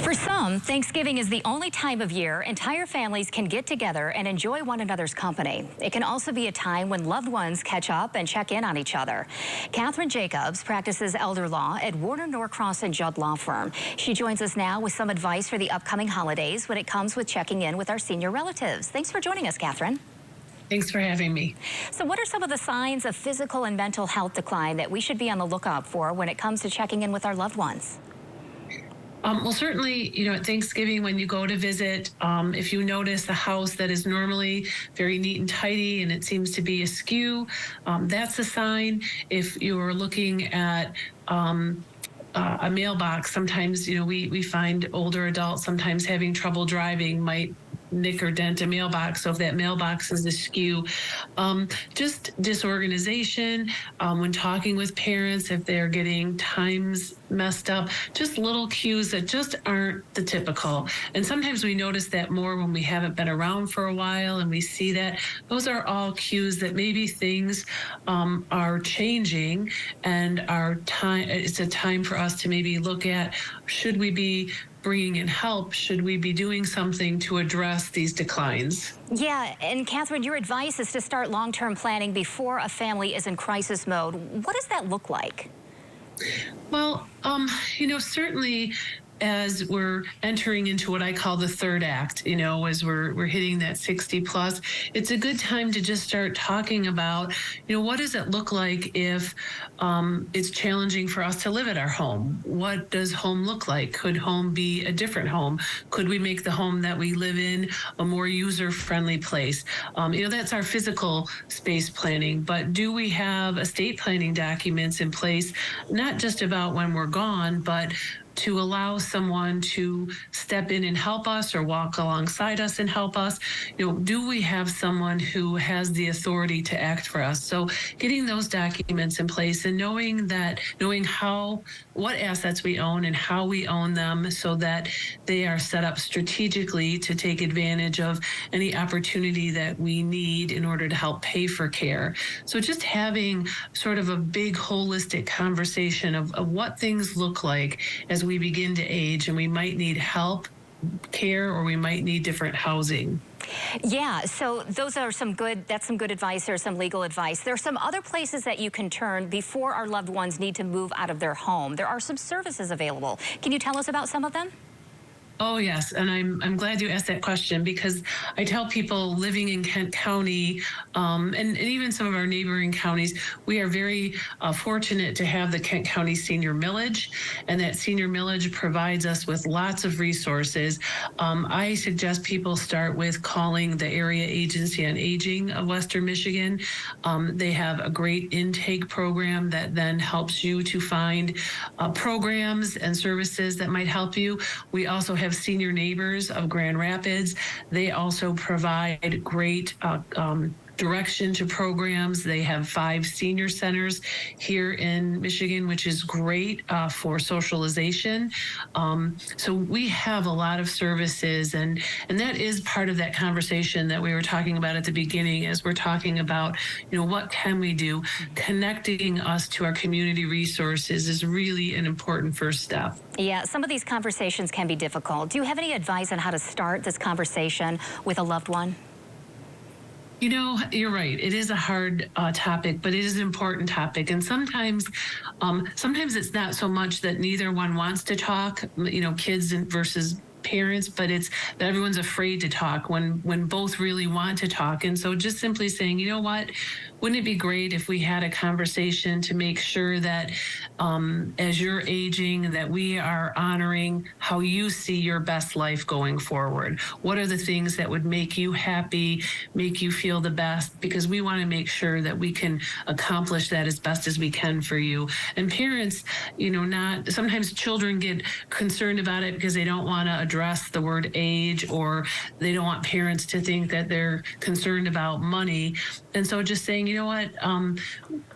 For some, Thanksgiving is the only time of year entire families can get together and enjoy one another's company. It can also be a time when loved ones catch up and check in on each other. Catherine Jacobs practices elder law at Warner Norcross and Judd Law Firm. She joins us now with some advice for the upcoming holidays when it comes with checking in with our senior relatives. Thanks for joining us, Catherine. Thanks for having me. So what are some of the signs of physical and mental health decline that we should be on the lookout for when it comes to checking in with our loved ones? Well, certainly, at Thanksgiving when you go to visit, if you notice the house that is normally very neat and tidy and it seems to be askew, that's a sign. If you're looking at a mailbox, sometimes, we find older adults sometimes having trouble driving, might nick or dent a mailbox. So if that mailbox is askew, just disorganization, when talking with parents, if they're getting times messed up, just little cues that just aren't the typical. And sometimes we notice that more when we haven't been around for a while and we see that. Those are all cues that maybe things are changing and it's a time for us to maybe look at, should we be bringing in help? Should we be doing something to address these declines? Yeah, and Catherine, your advice is to start long-term planning before a family is in crisis mode. What does that look like? Well, certainly as we're entering into what I call the third act, as we're hitting that 60 plus, it's a good time to just start talking about, what does it look like if it's challenging for us to live at our home? What does home look like? Could home be a different home? Could we make the home that we live in a more user-friendly place? That's our physical space planning, but do we have estate planning documents in place, not just about when we're gone, but to allow someone to step in and help us or walk alongside us and help us? Do we have someone who has the authority to act for us? So getting those documents in place and knowing what assets we own and how we own them so that they are set up strategically to take advantage of any opportunity that we need in order to help pay for care. So just having sort of a big holistic conversation of what things look like as we begin to age, and we might need help, care, or we might need different housing. Yeah, so that's some good advice or some legal advice. There are some other places that you can turn before our loved ones need to move out of their home. There are some services available. Can you tell us about some of them? Oh, yes. And I'm glad you asked that question, because I tell people living in Kent County and even some of our neighboring counties, we are very fortunate to have the Kent County Senior Millage, and that Senior Millage provides us with lots of resources. I suggest people start with calling the Area Agency on Aging of Western Michigan. They have a great intake program that then helps you to find programs and services that might help you. We also have Senior Neighbors of Grand Rapids. They also provide great direction to programs. They have 5 senior centers here in Michigan, which is great for socialization. So we have a lot of services, and that is part of that conversation that we were talking about at the beginning, as we're talking about, what can we do? Connecting us to our community resources is really an important first step. Yeah, some of these conversations can be difficult. Do you have any advice on how to start this conversation with a loved one? You're right. It is a hard topic, but it is an important topic. And sometimes it's not so much that neither one wants to talk, kids versus parents, but it's that everyone's afraid to talk when both really want to talk. And so just simply saying, wouldn't it be great if we had a conversation to make sure that as you're aging, that we are honoring how you see your best life going forward? What are the things that would make you happy, make you feel the best? Because we want to make sure that we can accomplish that as best as we can for you. And parents, sometimes children get concerned about it because they don't want to address the word age, or they don't want parents to think that they're concerned about money. And so just saying,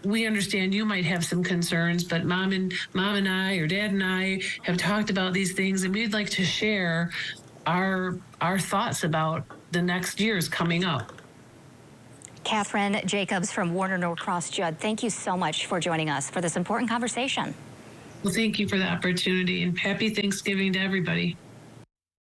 we understand you might have some concerns, but mom and I, or dad and I, have talked about these things, and we'd like to share our thoughts about the next years coming up. Catherine Jacobs from Warner Norcross Judd, thank you so much for joining us for this important conversation. Well, thank you for the opportunity, and happy Thanksgiving to everybody.